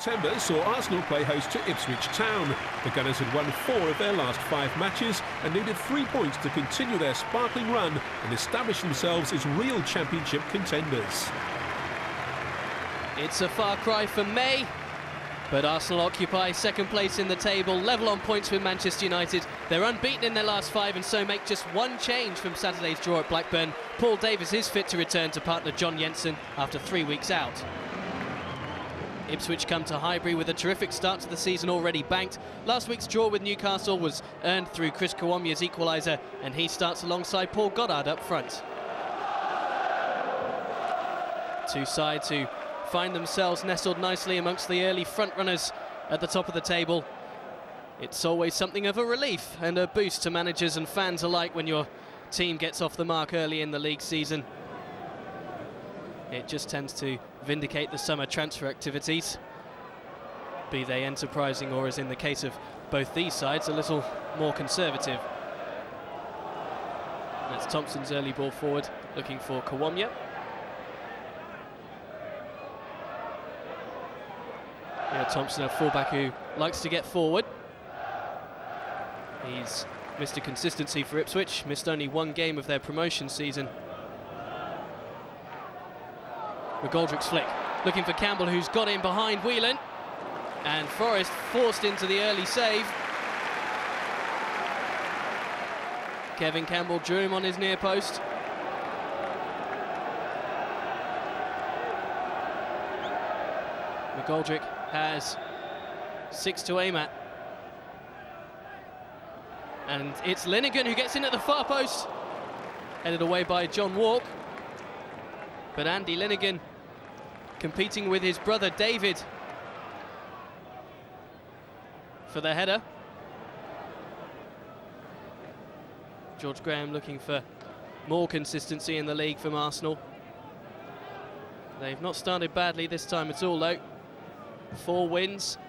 September saw Arsenal play host to Ipswich Town. The Gunners had won 4 of their last 5 matches and needed 3 points to continue their sparkling run and establish themselves as real championship contenders. It's a far cry from May, but Arsenal occupy second place in the table, level on points with Manchester United. They're unbeaten in their last 5 and so make just one change from Saturday's draw at Blackburn. Paul Davis is fit to return to partner John Jensen after 3 weeks out. Ipswich come to Highbury with a terrific start to the season already banked. Last week's draw with Newcastle was earned through Chris Kawomya's equaliser, and he starts alongside Paul Goddard up front. Two sides who find themselves nestled nicely amongst the early front runners at the top of the table. It's always something of a relief and a boost to managers and fans alike when your team gets off the mark early in the league season. It just tends to vindicate the summer transfer activities, be they enterprising or, as in the case of both these sides, a little more conservative. That's Thompson's early ball forward, looking for Kawomya. Yeah, Thompson, a fullback who likes to get forward. He's Mr. Consistency for Ipswich, missed only 1 game of their promotion season. McGoldrick's flick, looking for Campbell, who's got in behind Whelan, and Forrest forced into the early save. Kevin Campbell drew him on his near post. McGoldrick has 6 to aim at, and it's Linnigan who gets in at the far post, headed away by John Walk, but Andy Linnigan competing with his brother David for the header. George Graham looking for more consistency in the league from Arsenal. They've not started badly this time at all though. 4 wins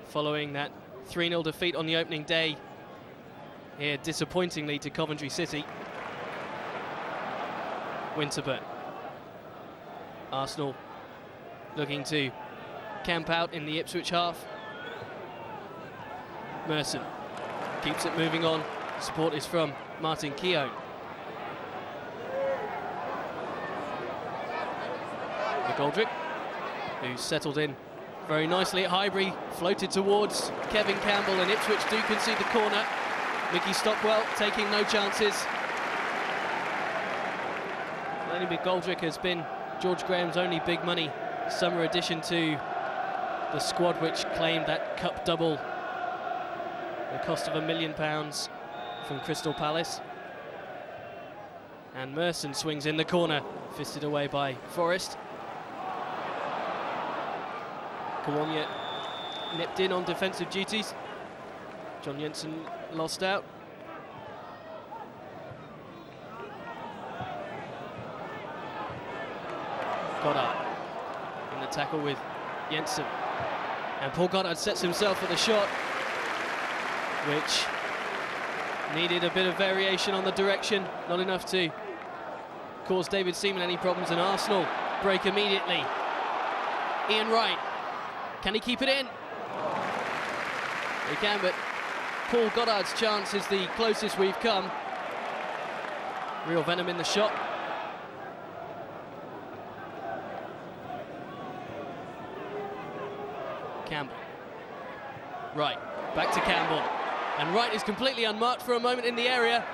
following that 3-0 defeat on the opening day here disappointingly to Coventry City. Winterburn. Arsenal looking to camp out in the Ipswich half. Merson keeps it moving on. Support is from Martin Keown. McGoldrick, who's settled in very nicely at Highbury, floated towards Kevin Campbell, and Ipswich do concede the corner. Mickey Stockwell taking no chances. Lenny McGoldrick has been George Graham's only big money summer addition to the squad, which claimed that cup double, the cost of £1 million from Crystal Palace. And Merson swings in the corner, fisted away by Forrest. Kawomya nipped in on defensive duties. John Jensen lost out. Goddard in the tackle with Jensen, and Paul Goddard sets himself at the shot, which needed a bit of variation on the direction, not enough to cause David Seaman any problems, and Arsenal break immediately. Ian Wright, can he keep it in? He can, but Paul Goddard's chance is the closest we've come. Real venom in the shot. Campbell. Wright, back to Campbell. And Wright is completely unmarked for a moment in the area.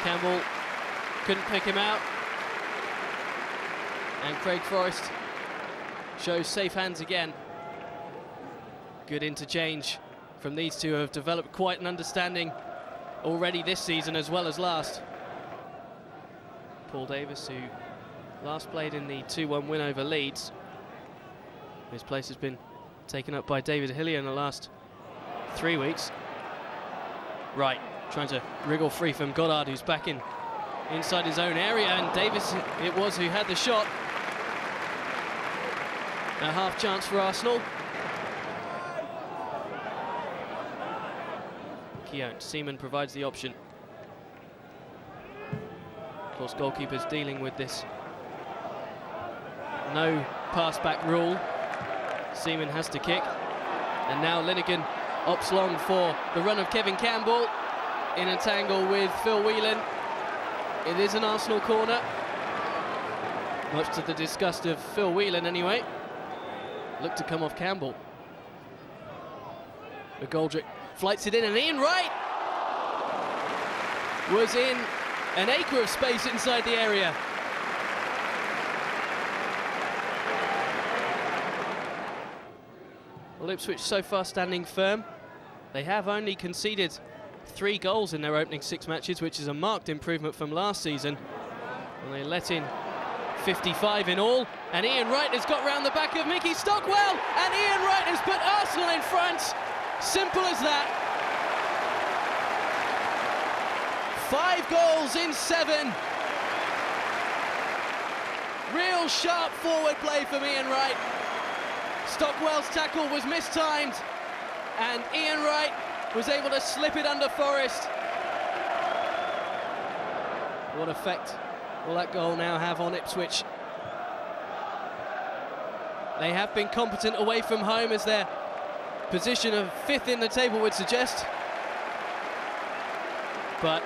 Campbell couldn't pick him out. And Craig Forrest shows safe hands again. Good interchange from these two who have developed quite an understanding already this season as well as last. Paul Davis, who last played in the 2-1 win over Leeds. His place has been taken up by David Hillier in the last 3 weeks. Right, trying to wriggle free from Goddard, who's back inside his own area, and Davis it was who had the shot. A half chance for Arsenal. Keown, Seaman provides the option. Of course, goalkeepers dealing with this No pass-back rule. Seaman has to kick. And now Linnigan opts long for the run of Kevin Campbell in a tangle with Phil Whelan. It is an Arsenal corner, much to the disgust of Phil Whelan anyway. Looked to come off Campbell. McGoldrick flights it in, and Ian Wright was in an acre of space inside the area. Well, Ipswich so far standing firm. They have only conceded 3 goals in their opening 6 matches, which is a marked improvement from last season. And they let in 55 in all, and Ian Wright has got round the back of Mickey Stockwell, and Ian Wright has put Arsenal in front. Simple as that. 5 goals in 7. Real sharp forward play from Ian Wright. Stockwell's tackle was mistimed, and Ian Wright was able to slip it under Forrest. What effect will that goal now have on Ipswich? They have been competent away from home, as their position of 5th in the table would suggest. But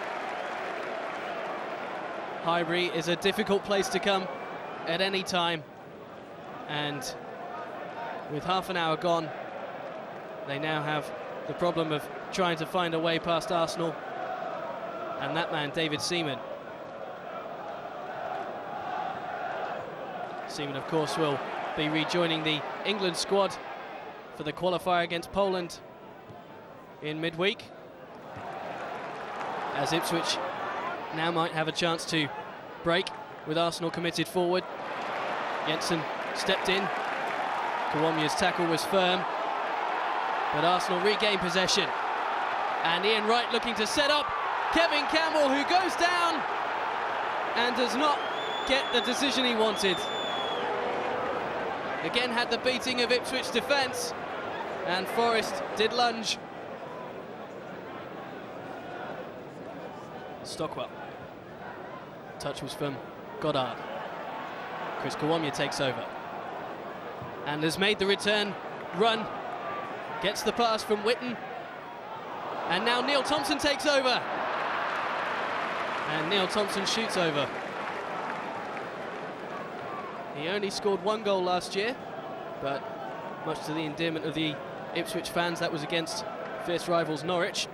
Highbury is a difficult place to come at any time, and with half an hour gone, they now have the problem of trying to find a way past Arsenal and that man, David Seaman. Seaman, of course, will be rejoining the England squad for the qualifier against Poland in midweek, as Ipswich now might have a chance to break with Arsenal committed forward. Jensen stepped in. Kawomya's tackle was firm, but Arsenal regained possession. And Ian Wright looking to set up Kevin Campbell, who goes down and does not get the decision he wanted. Again had the beating of Ipswich defence, and Forrest did lunge. Stockwell. Touch was from Goddard. Chris Kawomya takes over and has made the return run. Gets the pass from Witten. And now Neil Thompson takes over. And Neil Thompson shoots over. He only scored 1 goal last year, but much to the endearment of the Ipswich fans, that was against fierce rivals Norwich.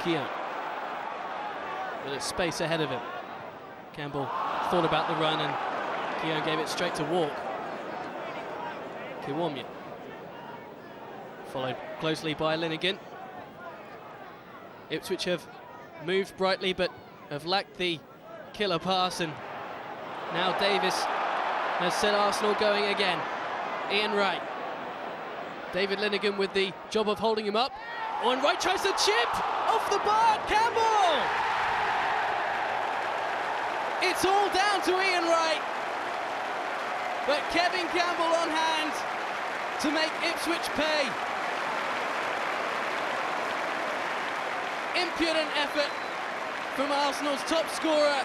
Keown. With a space ahead of him. Campbell thought about the run, and Keown gave it straight to Walk. Kawomya. Followed closely by Linnigan. Ipswich have moved brightly, but have lacked the killer pass, and now Davis has set Arsenal going again. Ian Wright. David Linnigan with the job of holding him up. Oh, and Wright tries to chip off the bar. Campbell! It's all down to Ian Wright, but Kevin Campbell on hand to make Ipswich pay. Impudent effort from Arsenal's top scorer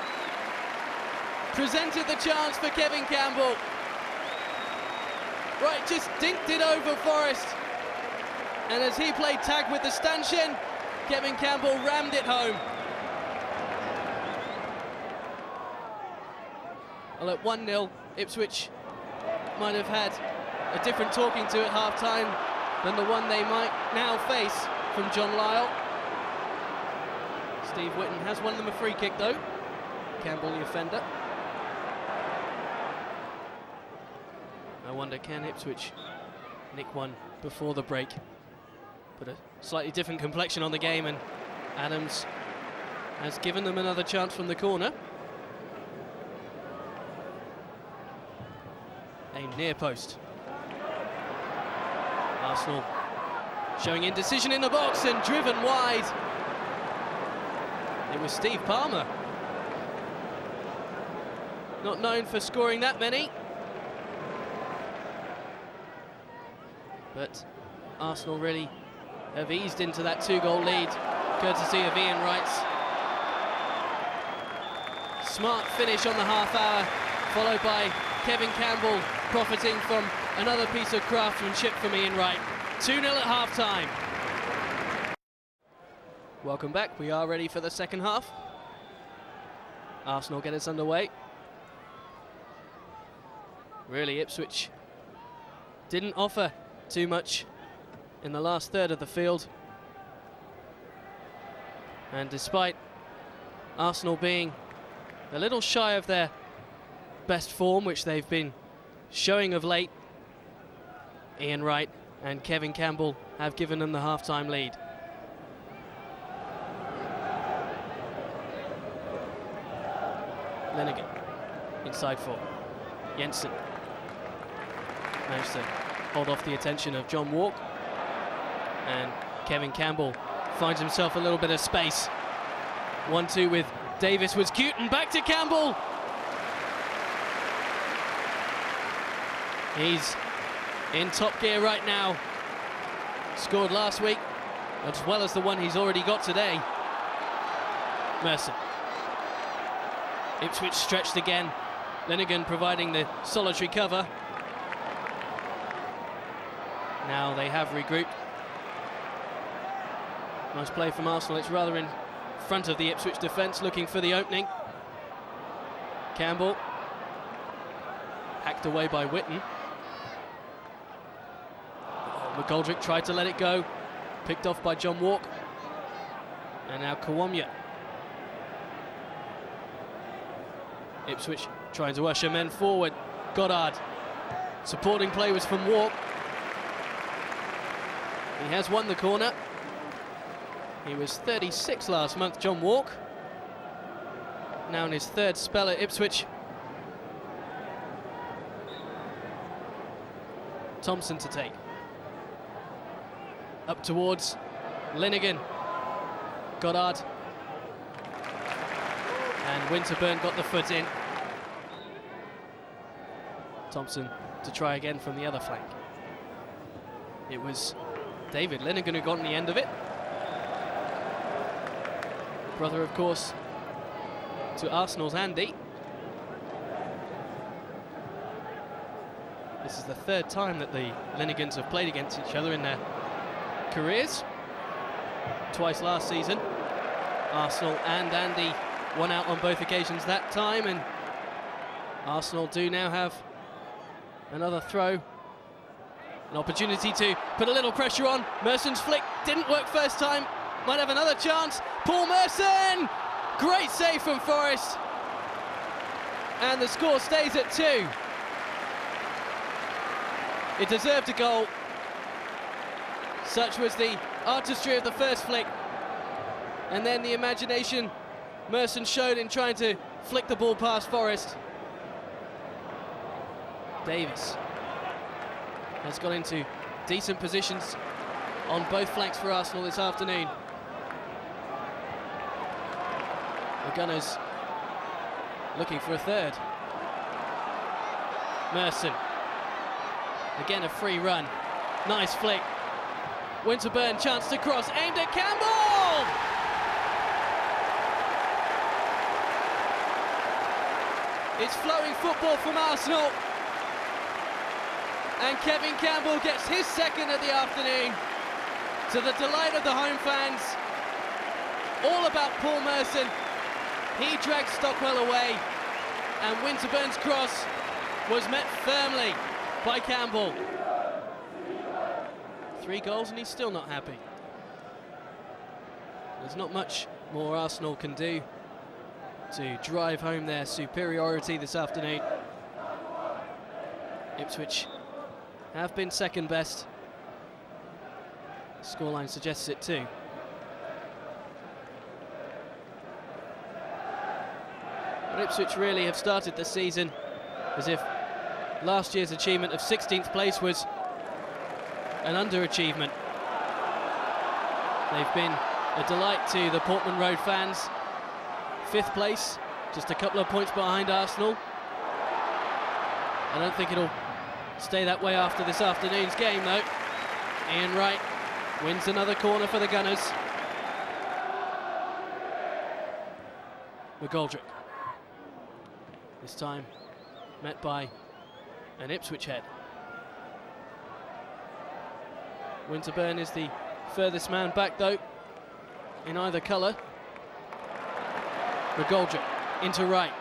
presented the chance for Kevin Campbell. Wright just dinked it over Forrest, and as he played tag with the stanchion, Kevin Campbell rammed it home. Well, at 1-0, Ipswich might have had a different talking to at half-time than the one they might now face from John Lyle. Steve Witten has won them a free kick though. Campbell the offender. I wonder, can Ipswich nick one before the break? Put a slightly different complexion on the game, and Adams has given them another chance from the corner. Aimed near post. Arsenal showing indecision in the box and driven wide. It was Steve Palmer. Not known for scoring that many. But Arsenal really have eased into that 2-goal lead, courtesy of Ian Wright's Smart finish on the half hour, followed by Kevin Campbell profiting from another piece of craftsmanship from Ian Wright. 2-0 at half-time. Welcome back. We are ready for the second half. Arsenal get us underway. Really, Ipswich didn't offer too much in the last third of the field. And despite Arsenal being a little shy of their best form, which they've been showing of late, Ian Wright and Kevin Campbell have given them the half-time lead. Lenigan, inside 4. Jensen managed to hold off the attention of John Walk. And Kevin Campbell finds himself a little bit of space. 1-2 with Davis was cute, and back to Campbell. He's in top gear right now. Scored last week, as well as the one he's already got today. Merson. Ipswich stretched again. Lenigan providing the solitary cover. Now they have regrouped. Nice play from Arsenal. It's rather in front of the Ipswich defence, looking for the opening. Campbell hacked away by Whitten. McGoldrick tried to let it go, picked off by John Walk. And now Kawamya. Ipswich trying to usher men forward. Goddard. Supporting play was from Walk. He has won the corner. He was 36 last month, John Walk. Now in his third spell at Ipswich. Thompson to take. Up towards Lenigan. Goddard. And Winterburn got the foot in. Thompson to try again from the other flank. It was David Lenigan who got on the end of it. Brother, of course, to Arsenal's Andy. This is the third time that the Lenigans have played against each other in their careers. Twice last season. Arsenal and Andy won out on both occasions that time, and Arsenal do now have another throw. An opportunity to put a little pressure on. Merson's flick didn't work first time. Might have another chance. Paul Merson! Great save from Forrest. And the score stays at 2. It deserved a goal. Such was the artistry of the first flick. And then the imagination Merson showed in trying to flick the ball past Forrest. Davis has got into decent positions on both flanks for Arsenal this afternoon. The Gunners looking for a third. Merson. Again a free run. Nice flick. Winterburn chance to cross, aimed at Campbell! It's flowing football from Arsenal. And Kevin Campbell gets his second of the afternoon, to the delight of the home fans. All about Paul Merson. He dragged Stockwell away, and Winterburn's cross was met firmly by Campbell. 3 goals and he's still not happy. There's not much more Arsenal can do to drive home their superiority this afternoon. Ipswich have been second best. Scoreline suggests it too. But Ipswich really have started the season as if last year's achievement of 16th place was an underachievement. They've been a delight to the Portman Road fans. 5th place, just a couple of points behind Arsenal. I don't think it'll stay that way after this afternoon's game though. Ian Wright wins another corner for the Gunners. McGoldrick This time met by an Ipswich head. Winterburn is the furthest man back though, in either colour. McGoldrick into right.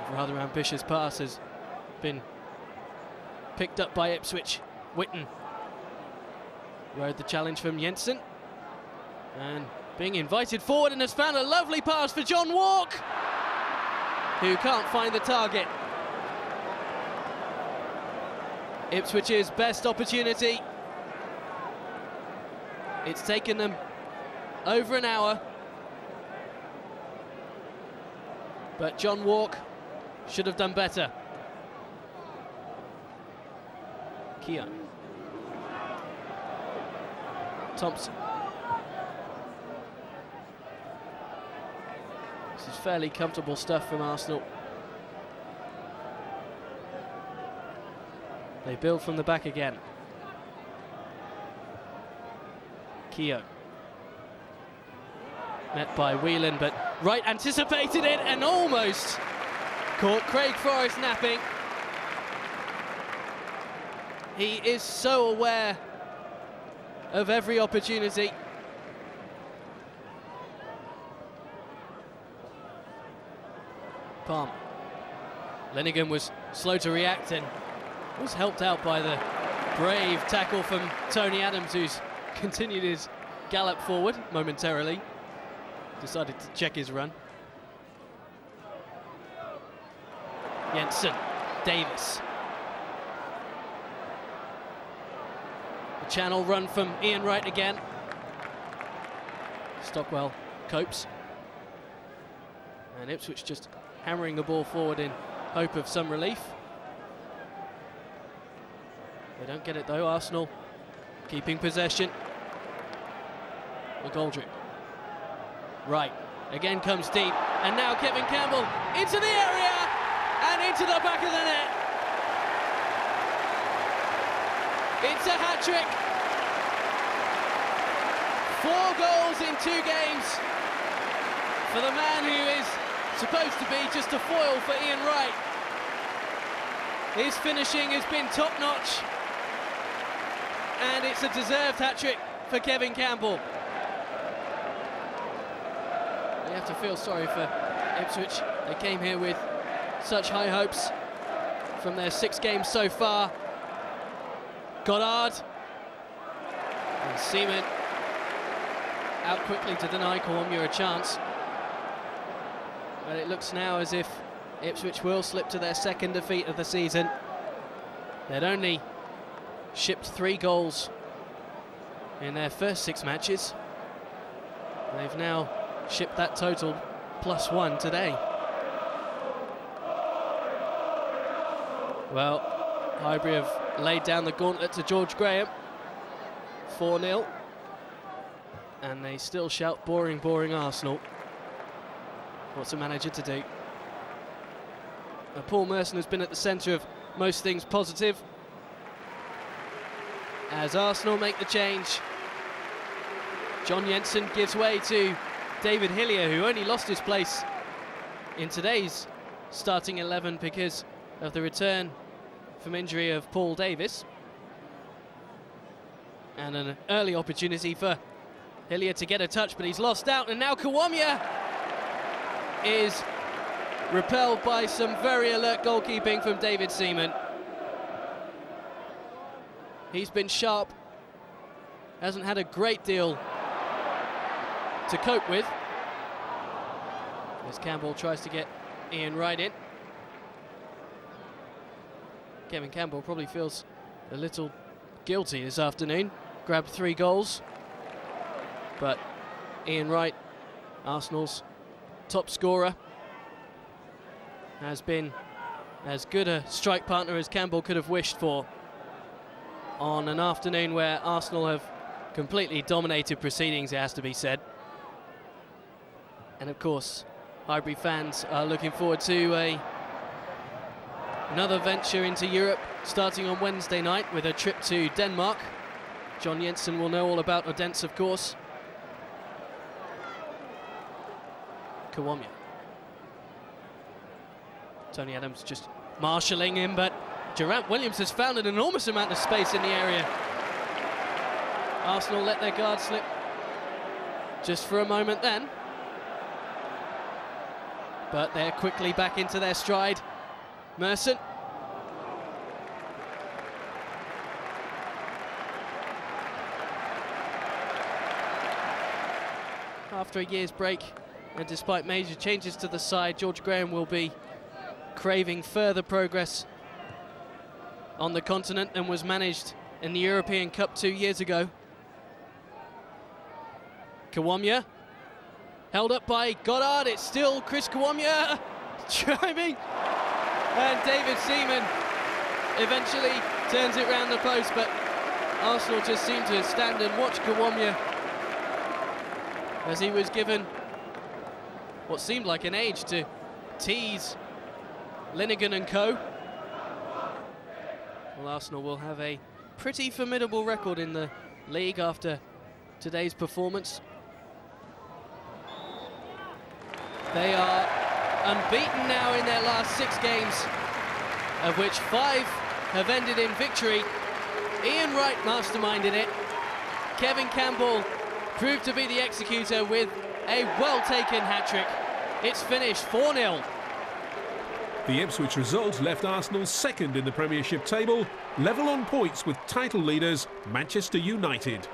A rather ambitious pass has been picked up by Ipswich. Witten rode the challenge from Jensen and being invited forward, and has found a lovely pass for John Walk, who can't find the target. Ipswich's best opportunity. It's taken them over an hour, but John Walk should have done better. Keogh. Thompson. This is fairly comfortable stuff from Arsenal. They build from the back again. Keogh. Met by Whelan, but Wright anticipated it and almost caught Craig Forrest napping. He is so aware of every opportunity. Palmer. Lenigan was slow to react and was helped out by the brave tackle from Tony Adams, who's continued his gallop forward momentarily. Decided to check his run. Jensen, Davis. The channel run from Ian Wright again. Stockwell copes. And Ipswich just hammering the ball forward in hope of some relief. They don't get it though. Arsenal keeping possession. McGoldrick. Right, again comes deep, and now Kevin Campbell into the area and into the back of the net. It's a hat-trick. 4 goals in 2 games for the man who is supposed to be just a foil for Ian Wright. His finishing has been top-notch, and it's a deserved hat-trick for Kevin Campbell. You have to feel sorry for Ipswich. They came here with such high hopes from their 6 games so far. Goddard and Seaman out quickly to deny Kawamura a chance. But it looks now as if Ipswich will slip to their 2nd defeat of the season. They'd only shipped 3 goals in their first 6 matches. They've now shipped that total +1 today. Well, Highbury have laid down the gauntlet to George Graham. 4-0. And they still shout, boring, boring Arsenal. What's a manager to do? Paul Merson has been at the centre of most things positive. As Arsenal make the change, John Jensen gives way to David Hillier, who only lost his place in today's starting 11 because of the return from injury of Paul Davis. And an early opportunity for Hillier to get a touch, but he's lost out, and now Kawamura is repelled by some very alert goalkeeping from David Seaman. He's been sharp, hasn't had a great deal to cope with, as Campbell tries to get Ian Wright in. Kevin Campbell probably feels a little guilty this afternoon. Grabbed 3 goals, but Ian Wright, Arsenal's top scorer, has been as good a strike partner as Campbell could have wished for on an afternoon where Arsenal have completely dominated proceedings, it has to be said. And of course, Highbury fans are looking forward to another venture into Europe starting on Wednesday night with a trip to Denmark. John Jensen will know all about Odense, of course. Kawamia. Tony Adams just marshalling him, but Durant Williams has found an enormous amount of space in the area. Arsenal let their guard slip just for a moment then. But they're quickly back into their stride. Merson. After a year's break, and despite major changes to the side, George Graham will be craving further progress on the continent and was managed in the European Cup 2 years ago. Kawamia, held up by Goddard, it's still Chris Kawamia driving, and David Seaman eventually turns it round the post, but Arsenal just seemed to stand and watch Kawamia as he was given what seemed like an age to tease Linegan and co. Well, Arsenal will have a pretty formidable record in the league after today's performance. They are unbeaten now in their last 6 games, of which 5 have ended in victory. Ian Wright masterminded it. Kevin Campbell proved to be the executor with a well-taken hat-trick. It's finished 4-0. The Ipswich result left Arsenal second in the Premiership table, level on points with title leaders Manchester United.